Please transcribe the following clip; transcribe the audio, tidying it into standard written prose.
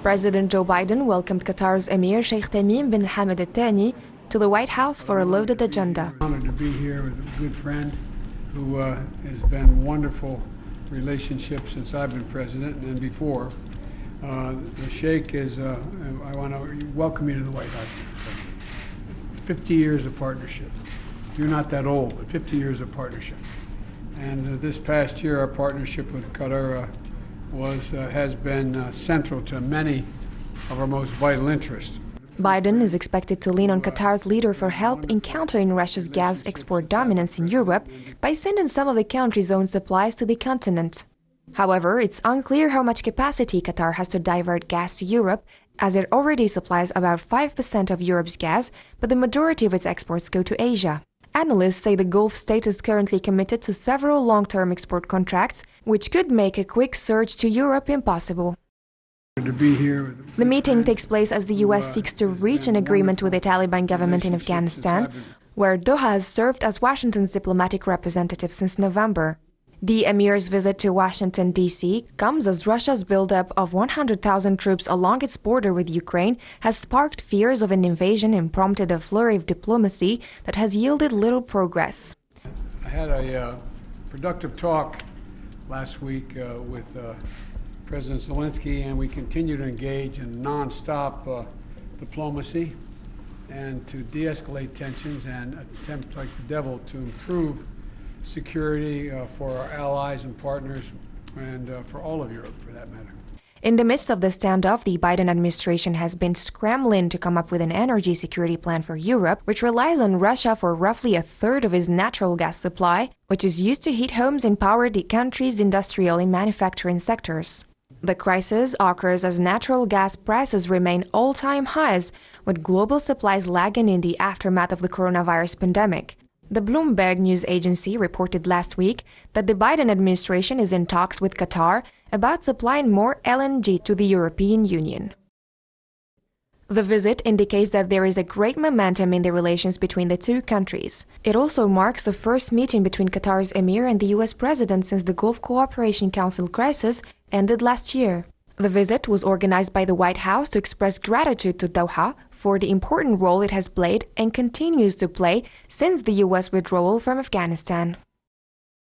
President Joe Biden welcomed Qatar's Emir Sheikh Tamim bin Hamad Al Thani to the White House for a loaded agenda. I'm honored to be here with a good friend who has been wonderful relationship since I've been president and before. The Sheikh is, I want to welcome you to the White House. 50 years of partnership. You're not that old, but 50 years of partnership. And this past year, our partnership with Qatar has been central to many of our most vital interests. Biden is expected to lean on Qatar's leader for help in countering Russia's gas export dominance in Europe by sending some of the country's own supplies to the continent. However, it's unclear how much capacity Qatar has to divert gas to Europe, as it already supplies about 5% of Europe's gas, but the majority of its exports go to Asia. Analysts say the Gulf state is currently committed to several long-term export contracts, which could make a quick surge to Europe impossible. The meeting takes place as the U.S. seeks to reach an agreement with the Taliban government in Afghanistan, where Doha has served as Washington's diplomatic representative since November. The Emir's visit to Washington, D.C. comes as Russia's buildup of 100,000 troops along its border with Ukraine has sparked fears of an invasion and prompted a flurry of diplomacy that has yielded little progress. I had a productive talk last week with President Zelensky, and we continue to engage in non-stop diplomacy and to de-escalate tensions and attempt like the devil to improve security for our allies and partners and for all of Europe, for that matter. In the midst of the standoff, the Biden administration has been scrambling to come up with an energy security plan for Europe, which relies on Russia for roughly a third of its natural gas supply, which is used to heat homes and power the country's industrial and manufacturing sectors. The crisis occurs as natural gas prices remain all-time highs, with global supplies lagging in the aftermath of the coronavirus pandemic. The Bloomberg news agency reported last week that the Biden administration is in talks with Qatar about supplying more LNG to the European Union. The visit indicates that there is a great momentum in the relations between the two countries. It also marks the first meeting between Qatar's Emir and the U.S. president since the Gulf Cooperation Council crisis ended last year. The visit was organized by the White House to express gratitude to Doha for the important role it has played and continues to play since the U.S. withdrawal from Afghanistan.